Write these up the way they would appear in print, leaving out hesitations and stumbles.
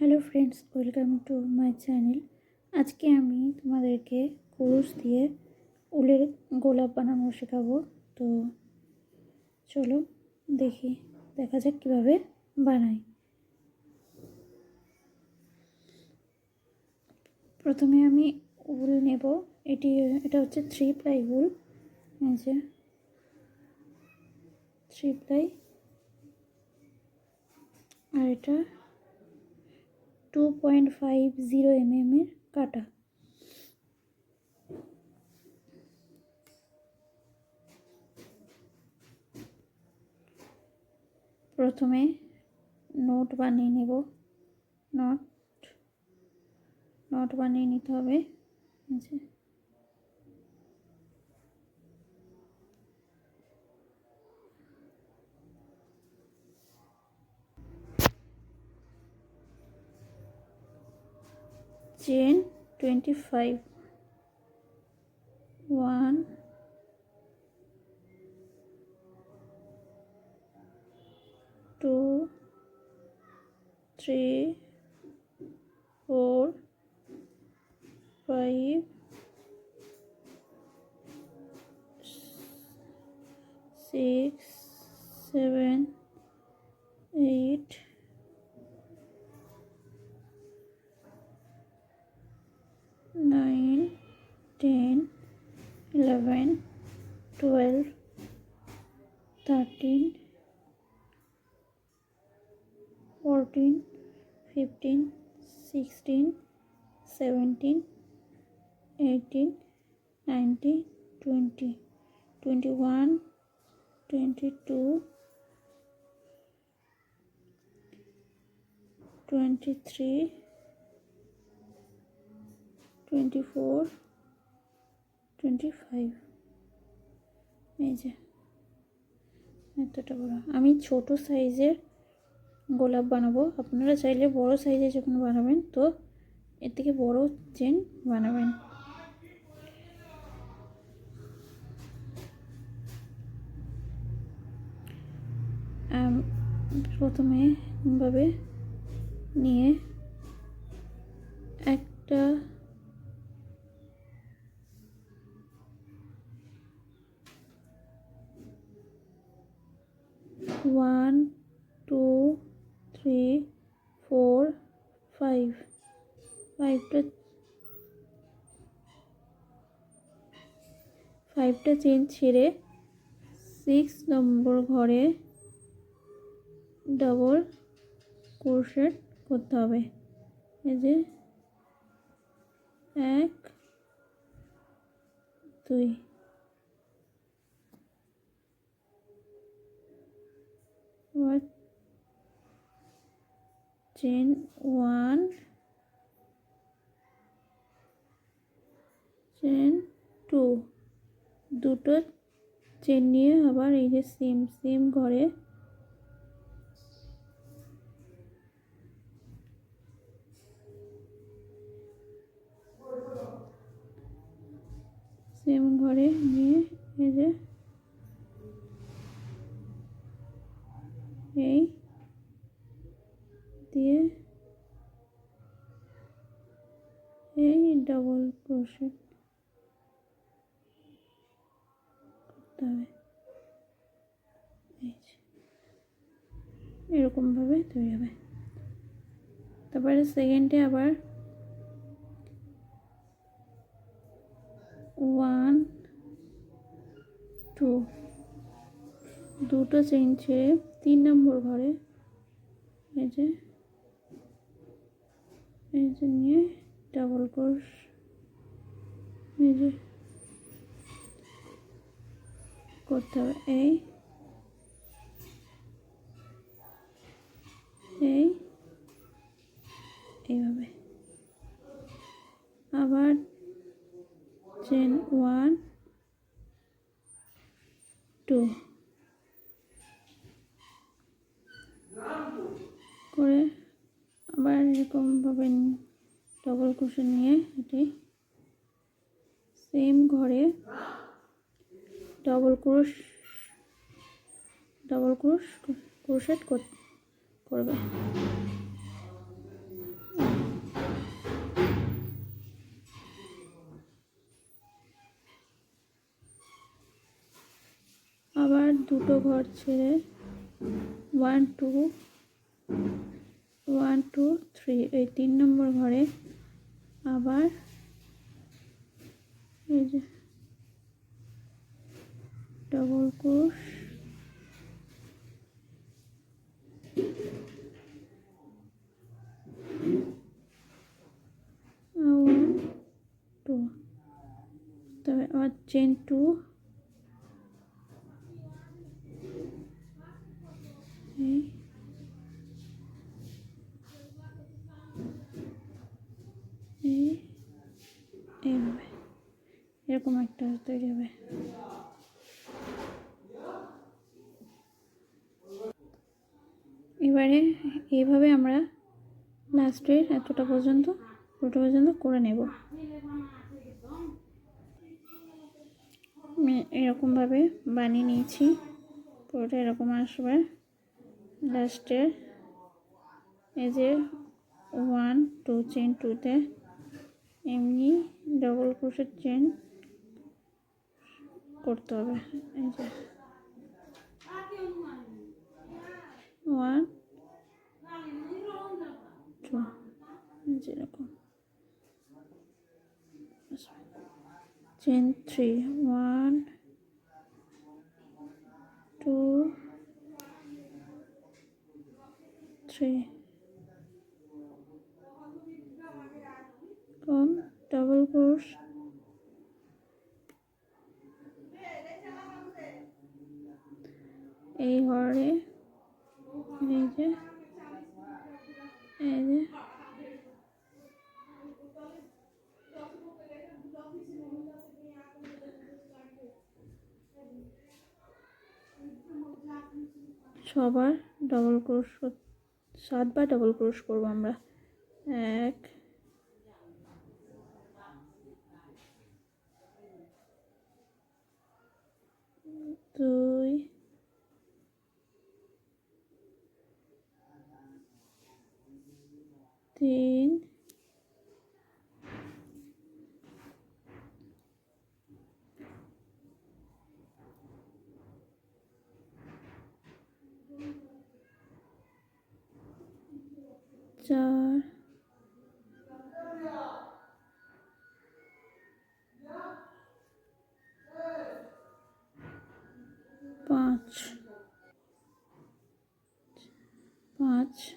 Hello friends, welcome to my channel. আজকে আমি তোমাদেরকে কুরুশ দিয়ে উলের গোলাপ বানানো শেখাবো। তো চলো দেখা যাক কীভাবে বানাই। প্রথমে আমি উল নেব। এটা হচ্ছে 3 প্লাই উল। এই যে 3 প্লাই, আর এটা 2.50 mm এর কাটা। প্রথমে নোট বানিয়ে নেব। নট বানিয়ে নিতে হবে। চেন 25, 1 2 3 4 5 6 7 8 9 10 11 12 13 14 15 16 17 18 19 20 21 22 23 24 25। এই যে এতটা বড়। আমি ছোট সাইজের গোলাপ বানাবো। আপনারা চাইলে বড় সাইজে যখন বানাবেন তো এর থেকে বড় চেন বানাবেন। প্রথমে ভাবে নিয়ে একটা 1 2 3 4 5 5টা চেন ছেড়ে 6 নম্বর ঘরে ডাবল ক্রোশেট করতে হবে। এই যে 1 2, চেন 1 চেন 2, দুটো চেন নিয়ে আবার এই যে সেম ঘরে নিয়ে এই যে এই দিয়ে এই ডাবল ক্রোশেট করতে হবে। এরকম ভাবে তৈরি হবে। তারপরে সেকেন্ডে আবার 1 2, দুটো চেইন ছেড়ে 3 নম্বর ঘরে এই যে নিয়ে ডাবল ক্রোশ এই যে করতে হবে। এইভাবে আবার চেন 1 2 করে আবার এরকমভাবে ডাবল ক্রোশে নিয়ে এটি সেম ঘরে ডাবল ক্রোশেট করবে। দুটো ঘর ছেড়ে 1 2 1 2 3 এই 3 নম্বর ঘরে আবার এই যে ডবল ক্রোশ, 1 2, তবে আবার চেন 2, এই এইভাবে এরকম একটা তৈরি হবে। এবারে এইভাবে আমরা লাস্টের এতটা পর্যন্ত করে নেব। আমি এরকমভাবে বানিয়ে নিয়েছি, পুরোটা এরকম আসবে। লাস্টের এই যে 1 2 চেন 2তে এমনি ডবল ক্রোশের চেন করতে হবে। এই যে 1 2, যেরকম চেন 3 1 2 3 কম ডবল ক্রোশ, এই ঘরে এই যে সবার ডবল ক্রোশ 7 বার ডবল ক্রোশ করবো আমরা। 1 2 3 4 5 5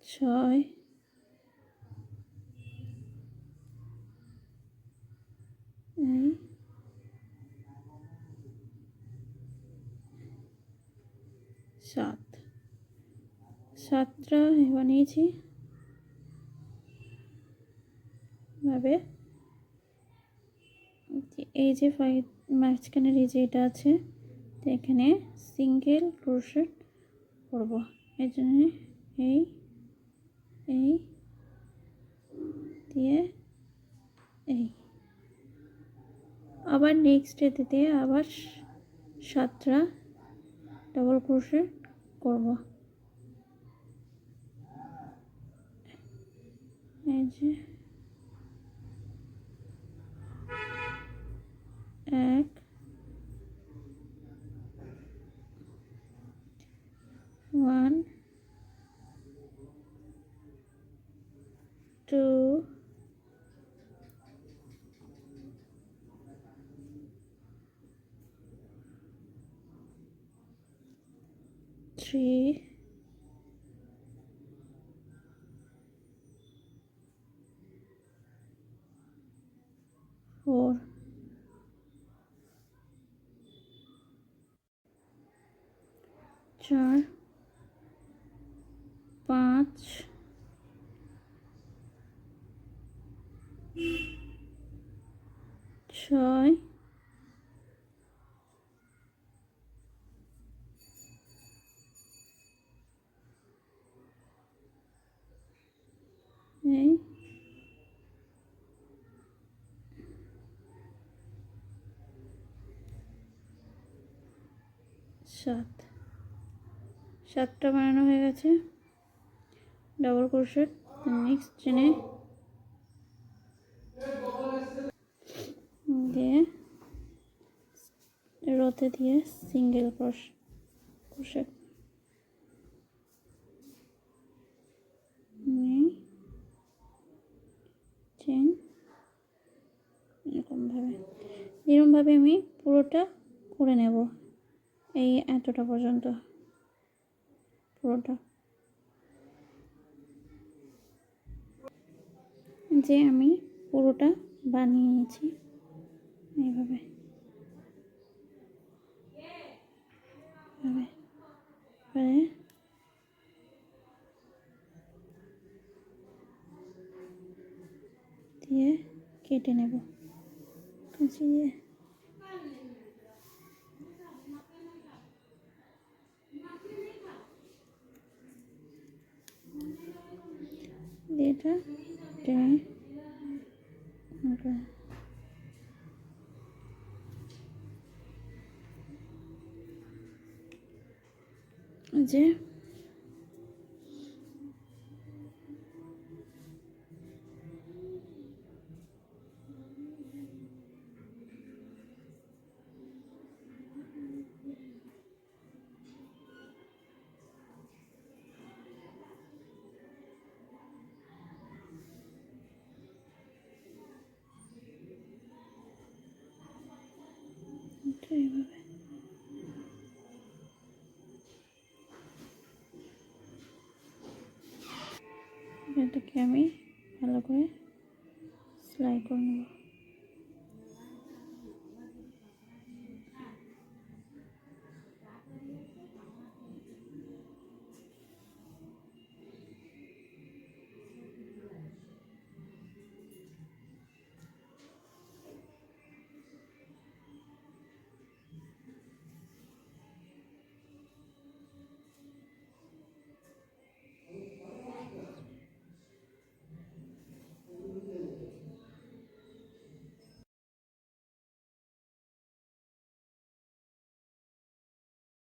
6 এই 7, 7টা বানিয়েছি ভাবে। এই যে মাঝখানের এই যে এটা আছে, তো এখানে সিঙ্গেল ক্রোশেট করব। এই জন্য এই দিয়ে এই আবার নেক্সট এতে আবার 7টা ডবল ক্রোশেট করব। এই যে 1 1 2 3 4 4 5 6 এই 7টা বানানো হয়ে গেছে ডবল ক্রোশেট। নেক্সট চেনে দিয়ে রোতে দিয়ে সিঙ্গেল ক্রোশে চেন এরকমভাবে আমি পুরোটা করে নেব। এই এতটা পর্যন্ত পুরোটা যে আমি পুরোটা বানিয়ে নিয়েছি এইভাবে দিয়ে কেটে নেব কাঁচি দিয়ে। এটা টেনে যে এইভাবে এটাকে আমি ভালো করে সেলাই করে নেব।